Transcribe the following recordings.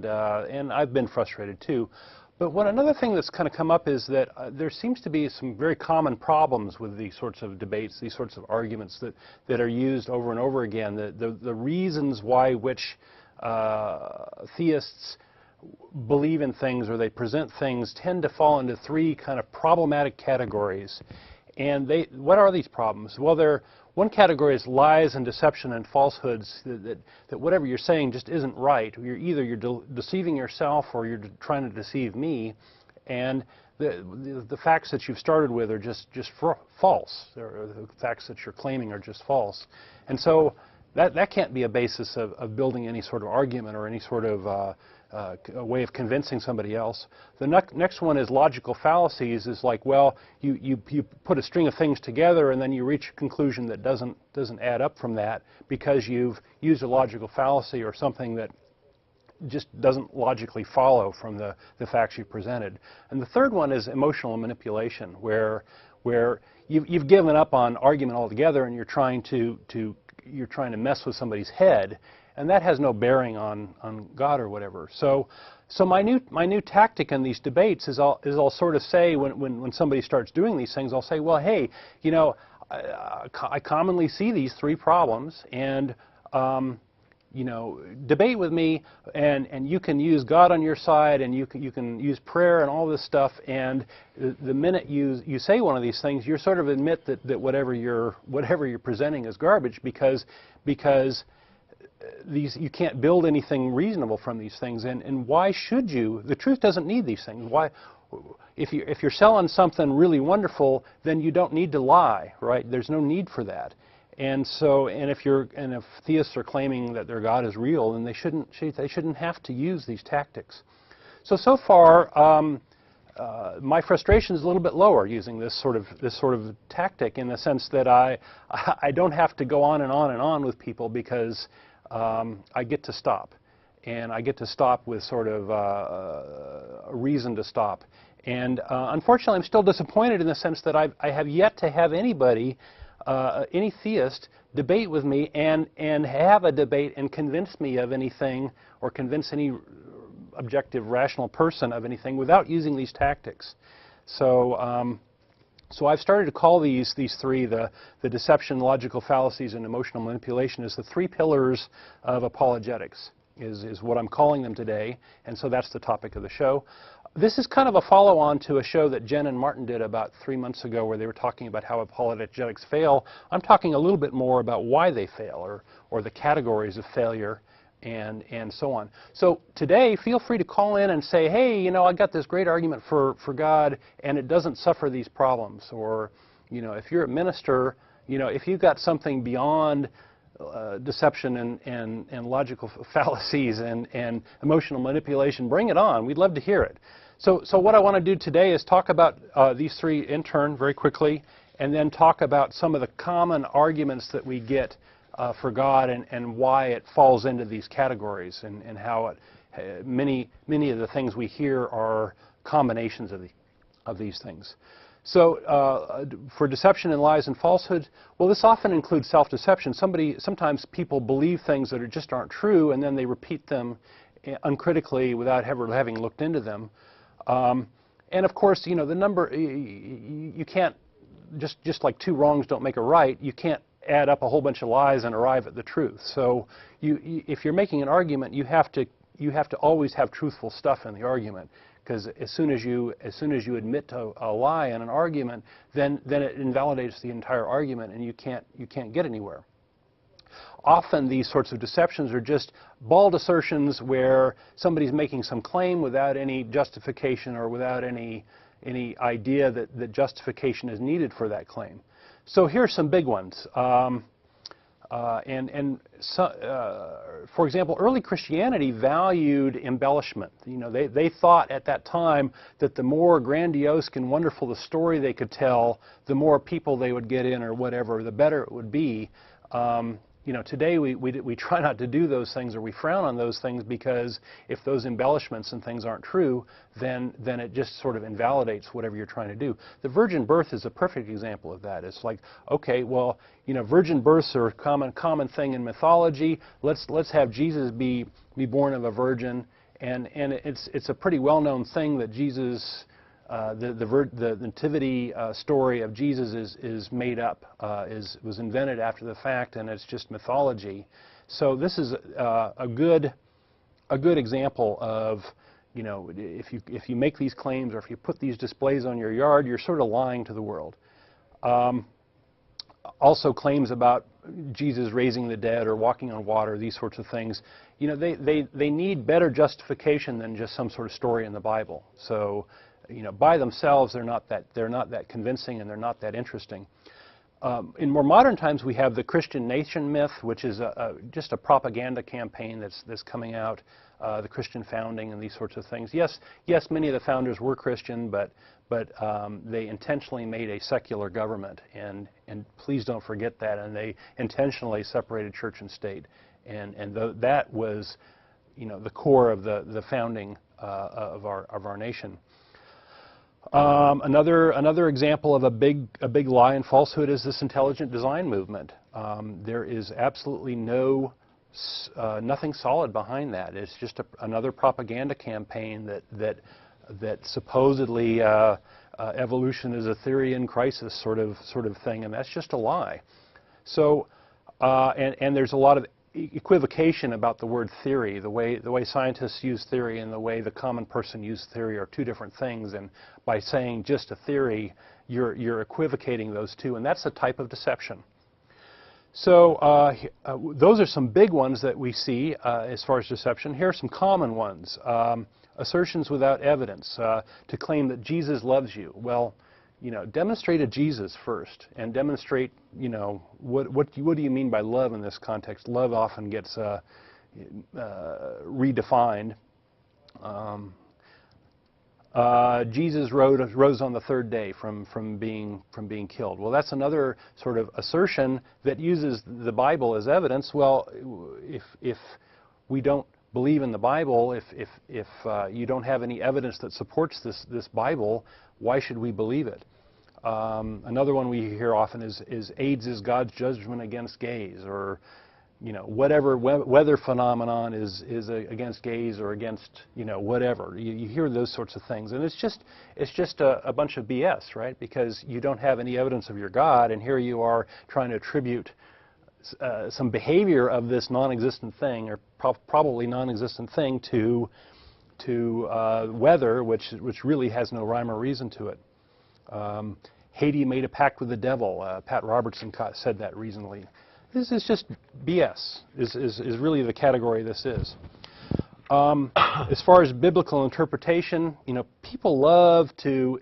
and I've been frustrated too. But another thing that's kind of come up is that there seems to be some very common problems with these sorts of debates, these sorts of arguments that are used over and over again. The reasons why which theists believe in things or they present things tend to fall into three kind of problematic categories. And what are these problems? Well, one category is lies and deception and falsehoods, that whatever you're saying just isn't right. You're deceiving yourself or you're trying to deceive me, and the facts that you've started with are just false. The facts that you're claiming are just false. And so that can't be a basis of building any sort of argument or any sort of a way of convincing somebody else. The next one is logical fallacies. Is like, well, you put a string of things together and then you reach a conclusion that doesn't add up from that because you've used a logical fallacy or something that just doesn't logically follow from the facts you presented. And the third one is emotional manipulation, where you've given up on argument altogether and you're trying to mess with somebody's head. And that has no bearing on God or whatever. So my new tactic in these debates is I'll sort of say when somebody starts doing these things, I'll say, well, hey, you know, I commonly see these three problems, and you know, debate with me, and you can use God on your side, and you can use prayer and all this stuff. And the minute you say one of these things, you sort of admit that whatever you're presenting is garbage because you can't build anything reasonable from these things, and why should you? The truth doesn't need these things. Why, if you're selling something really wonderful, then you don't need to lie, right? There's no need for that. And so, if theists are claiming that their God is real, then they shouldn't have to use these tactics. So far, my frustration is a little bit lower using this sort of tactic, in the sense that I don't have to go on and on and on with people because I get to stop, and I get to stop with sort of a reason to stop. And unfortunately, I'm still disappointed in the sense that I have yet to have anybody, any theist, debate with me and have a debate and convince me of anything, or convince any objective, rational person of anything without using these tactics. So I've started to call these three, the deception, logical fallacies, and emotional manipulation, as the three pillars of apologetics, is what I'm calling them today. And so that's the topic of the show. This is kind of a follow-on to a show that Jen and Martin did about 3 months ago, where they were talking about how apologetics fail. I'm talking a little bit more about why they fail, or the categories of failure, and so on. So today, feel free to call in and say, hey, you know, I got this great argument for God, and it doesn't suffer these problems. Or, you know, if you're a minister, you know, if you've got something beyond deception and logical fallacies and emotional manipulation, bring it on. We'd love to hear it. So what I want to do today is talk about these three in turn very quickly, and then talk about some of the common arguments that we get for God, and why it falls into these categories, and how many of the things we hear are combinations of these things. So for deception and lies and falsehoods, well, this often includes self-deception. Sometimes people believe things that just aren't true, and then they repeat them uncritically without ever having looked into them. And of course, you know, the number, you can't, just like two wrongs don't make a right, you can't add up a whole bunch of lies and arrive at the truth. So if you're making an argument, you have to always have truthful stuff in the argument, because as soon as you admit to a lie in an argument, then it invalidates the entire argument, and you can't get anywhere. Often these sorts of deceptions are just bald assertions where somebody's making some claim without any justification, or without any idea that justification is needed for that claim. So here's some big ones. For example, early Christianity valued embellishment. You know, they thought at that time that the more grandiose and wonderful the story they could tell, the more people they would get in, or whatever, the better it would be. You know, today we try not to do those things, or we frown on those things, because if those embellishments and things aren't true, then it just sort of invalidates whatever you're trying to do. The virgin birth is a perfect example of that. It's like, okay, well, you know, virgin births are a common thing in mythology. Let's have Jesus be born of a virgin, And it's a pretty well-known thing that Jesus, the nativity story of Jesus is made up, was invented after the fact, and it's just mythology. So this is a good example of, you know, if you make these claims or if you put these displays on your yard, you're sort of lying to the world. Also claims about Jesus raising the dead or walking on water, these sorts of things, you know, they need better justification than just some sort of story in the Bible. So, you know, by themselves they're not that convincing, and they're not that interesting. In more modern times, we have the Christian nation myth, which is just a propaganda campaign that's coming out. The Christian founding and these sorts of things. Yes, many of the founders were Christian, but they intentionally made a secular government, and please don't forget that. And they intentionally separated church and state, and that was, you know, the core of the founding of our nation. Another example of a big lie and falsehood is this intelligent design movement. There is absolutely nothing solid behind that. It's just another propaganda campaign that supposedly evolution is a theory in crisis sort of thing, and that's just a lie. So and there's a lot of equivocation about the word theory. The way scientists use theory and the way the common person uses theory are two different things, and by saying just a theory, you're equivocating those two, and that's a type of deception. So those are some big ones that we see as far as deception. Here are some common ones. Assertions without evidence, to claim that Jesus loves you. Well, you know, demonstrate a Jesus first, and demonstrate, you know, what do you mean by love in this context? Love often gets redefined. Jesus rose on the third day from being killed. Well, that's another sort of assertion that uses the Bible as evidence. Well, if we don't believe in the Bible, if you don't have any evidence that supports this Bible, why should we believe it? Another one we hear often is AIDS is God's judgment against gays, or, you know, whatever weather phenomenon is against gays or against, you know, whatever. You hear those sorts of things, and it's just a bunch of BS, right? Because you don't have any evidence of your God, and here you are trying to attribute some behavior of this non-existent thing, or probably non-existent thing, to weather, which really has no rhyme or reason to it. Haiti made a pact with the devil. Pat Robertson said that recently. This is just BS, is really the category this is. As far as biblical interpretation, you know, people love to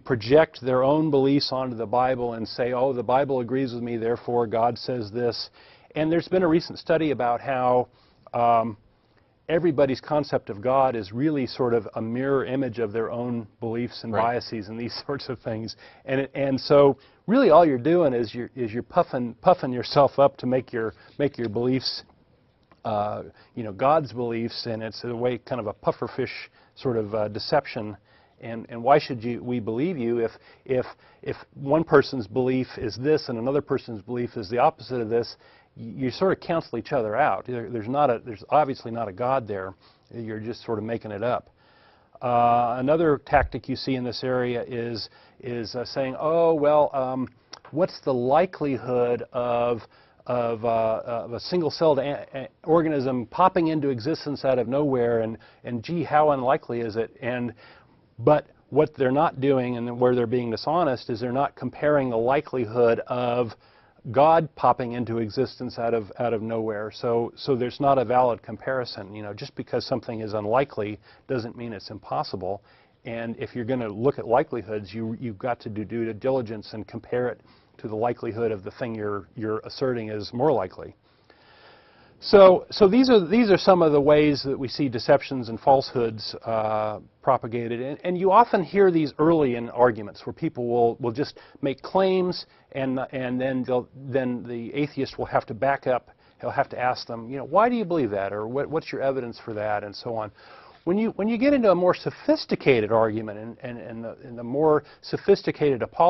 project their own beliefs onto the Bible and say, oh, the Bible agrees with me, therefore God says this. And there's been a recent study about how everybody's concept of God is really sort of a mirror image of their own beliefs and biases and these sorts of things. And so really all you're doing is you're puffing yourself up to make your beliefs, you know, God's beliefs, and it's a way, kind of a pufferfish sort of deception. And why should we believe you if one person's belief is this and another person's belief is the opposite of this? You sort of cancel each other out. There's obviously not a God there. You're just sort of making it up. Another tactic you see in this area is saying, oh, well, what's the likelihood of a single-celled organism popping into existence out of nowhere, and gee, how unlikely is it? But what they're not doing, and where they're being dishonest, is they're not comparing the likelihood of God popping into existence out of nowhere. So there's not a valid comparison. You know, just because something is unlikely doesn't mean it's impossible. And if you're going to look at likelihoods, you've got to do due diligence and compare it to the likelihood of the thing you're asserting is more likely. So these are some of the ways that we see deceptions and falsehoods propagated, and you often hear these early in arguments where people will just make claims, and then the atheist will have to back up. He'll have to ask them, you know, why do you believe that, or what's your evidence for that, and so on. When you get into a more sophisticated argument and the more sophisticated apology,